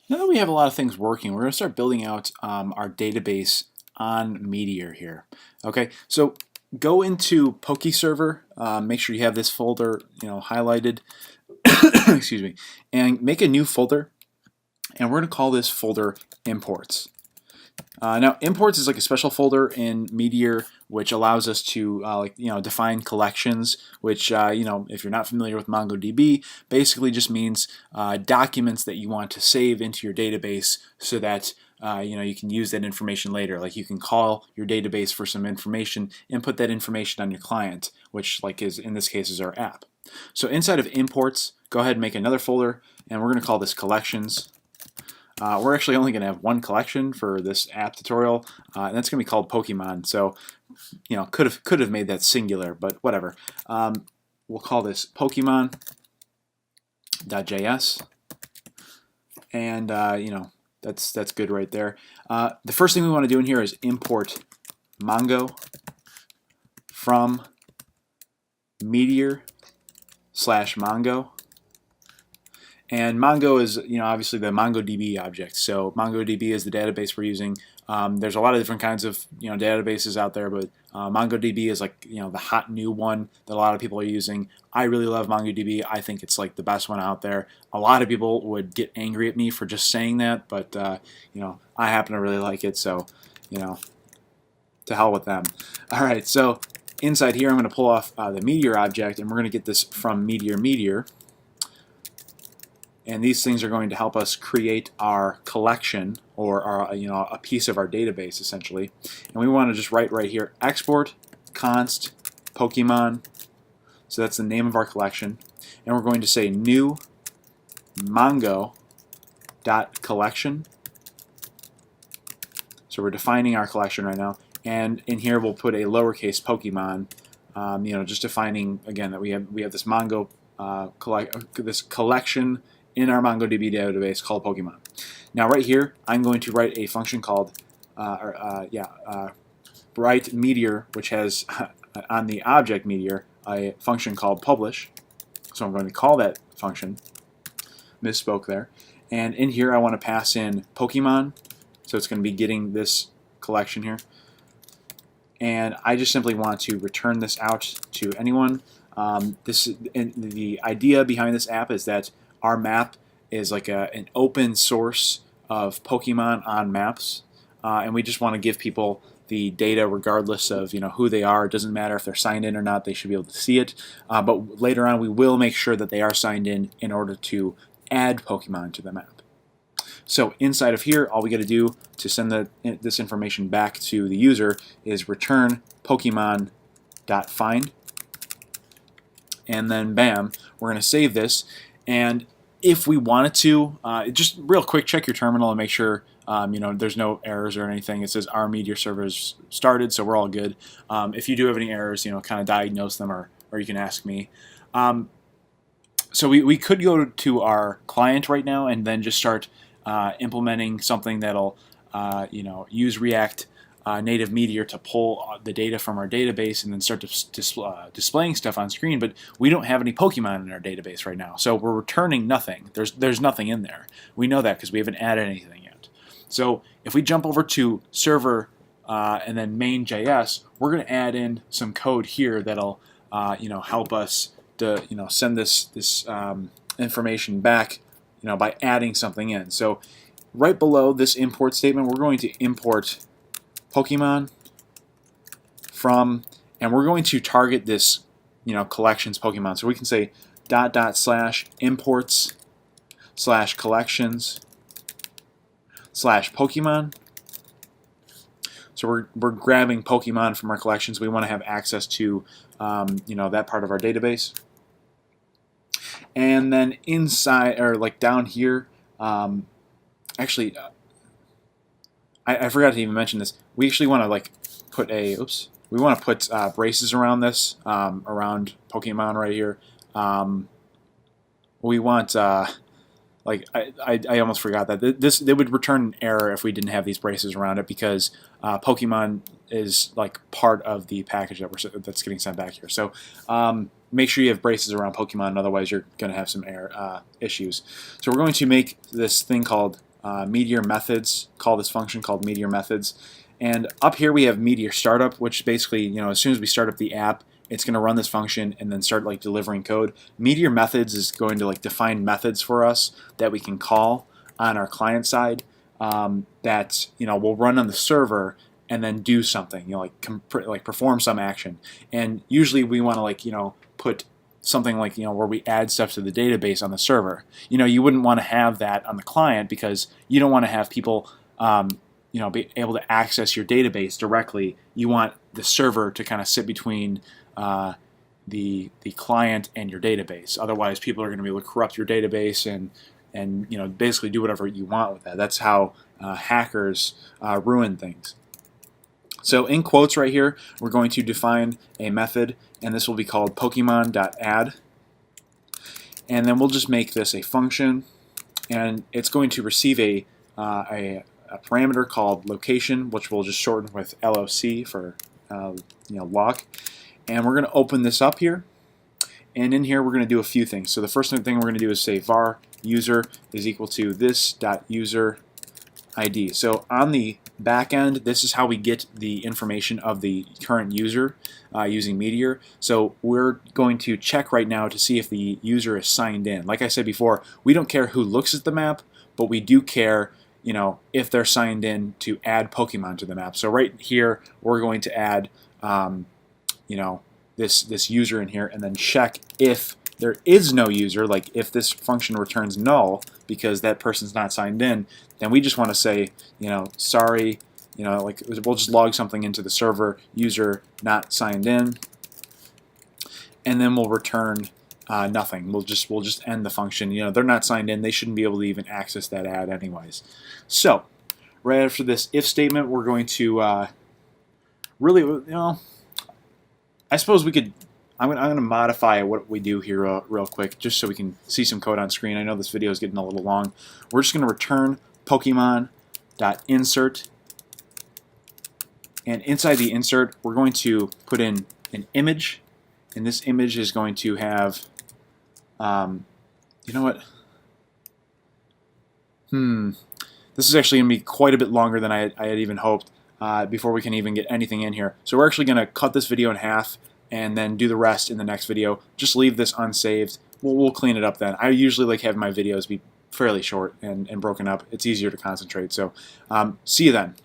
Now that we have a lot of things working, we're going to start building out our database on Meteor here. Okay, so go into PokeServer, make sure you have this folder, highlighted, excuse me, and make a new folder, and we're going to call this folder imports. Now, imports is like a special folder in Meteor, which allows us to define collections. Which if you're not familiar with MongoDB, basically just means documents that you want to save into your database so that you can use that information later. Like you can call your database for some information and put that information on your client, which is in this case is our app. So inside of imports, go ahead and make another folder, and we're going to call this collections. We're actually only going to have one collection for this app tutorial, and that's going to be called Pokemon. So, could have made that singular, but whatever. We'll call this Pokemon.js, and that's good right there. The first thing we want to do in here is import Mongo from Meteor/Mongo. And Mongo is, obviously the MongoDB object. So MongoDB is the database we're using. There's a lot of different kinds of, databases out there, but MongoDB is the hot new one that a lot of people are using. I really love MongoDB. I think it's like the best one out there. A lot of people would get angry at me for just saying that, but I happen to really like it. So, to hell with them. All right. So inside here, I'm going to pull off the Meteor object, and we're going to get this from Meteor. And these things are going to help us create our collection, or our, a piece of our database essentially. And we want to just write right here, export const Pokemon. So that's the name of our collection. And we're going to say new Mongo.collection. So we're defining our collection right now. And in here we'll put a lowercase Pokemon, just defining again that we have this Mongo this collection in our MongoDB database called Pokemon. Now right here, I'm going to write a function called write Meteor, which has on the object Meteor a function called publish. So I'm going to call that function. Misspoke there. And in here, I want to pass in Pokemon. So it's going to be getting this collection here. And I just simply want to return this out to anyone. The idea behind this app is that our map is like an open source of Pokemon on maps, and we just want to give people the data regardless of who they are. It doesn't matter if they're signed in or not; they should be able to see it. But later on, we will make sure that they are signed in order to add Pokemon to the map. So inside of here, all we got to do to send this information back to the user is return Pokemon.find, and then bam, we're going to save this. And if we wanted to, just real quick, check your terminal and make sure there's no errors or anything. It says our Meteor server is started, so we're all good. If you do have any errors, kind of diagnose them, or you can ask me. So we could go to our client right now and then just start implementing something that'll use React Native Meteor to pull the data from our database and then start displaying stuff on screen, but we don't have any Pokemon in our database right now, so we're returning nothing. There's nothing in there. We know that because we haven't added anything yet. So if we jump over to server and then main.js, we're going to add in some code here that'll help us to send this information back by adding something in. So right below this import statement, we're going to import Pokemon from, and we're going to target this, collections Pokemon. So we can say /imports/collections/Pokemon. So we're grabbing Pokemon from our collections. We want to have access to, that part of our database. And then inside, or down here, actually, I forgot to even mention this. We actually want to put we want to put braces around this, around Pokemon right here. We want I almost forgot that it would return an error if we didn't have these braces around it, because Pokemon is part of the package that's getting sent back here. So make sure you have braces around Pokemon, otherwise you're going to have some error issues. So we're going to make this thing called Meteor methods. Call this function called Meteor methods. And up here we have Meteor startup, which basically, you know, as soon as we start up the app, it's going to run this function and then start like delivering code. Meteor methods is going to like define methods for us that we can call on our client side that, you know, will run on the server and then do something, you know, like perform some action. And usually we want to, like, you know, put something like, you know, where we add stuff to the database on the server. You know, you wouldn't want to have that on the client because you don't want to have people you know, be able to access your database directly. You want the server to kind of sit between the client and your database. Otherwise, people are going to be able to corrupt your database and you know, basically do whatever you want with that. That's how hackers ruin things. So in quotes right here, we're going to define a method, and this will be called Pokemon.add. And then we'll just make this a function, and it's going to receive a parameter called location, which we'll just shorten with LOC for you know, lock. And we're going to open this up here, and in here we're going to do a few things. So the first thing we're going to do is say var user is equal to this.user ID. So on the back end, this is how we get the information of the current user using Meteor. So we're going to check right now to see if the user is signed in. Like I said before, we don't care who looks at the map, but we do care, you know, if they're signed in to add Pokemon to the map. So right here, we're going to add, you know, this user in here, and then check if there is no user, like if this function returns null because that person's not signed in, then we just want to say, you know, sorry, you know, like we'll just log something into the server, user not signed in, and then we'll return nothing. We'll just end the function. You know, they're not signed in. They shouldn't be able to even access that ad anyways. So right after this if statement, we're going to really, you know, I suppose we could. I'm going to modify what we do here real quick, just so we can see some code on screen. I know this video is getting a little long. We're just going to return Pokemon.insert, and inside the insert, we're going to put in an image, and this image is going to have, you know what? This is actually going to be quite a bit longer than I had even hoped before we can even get anything in here. So we're actually going to cut this video in half and then do the rest in the next video. Just leave this unsaved. We'll clean it up then. I usually like having my videos be fairly short and broken up. It's easier to concentrate. So see you then.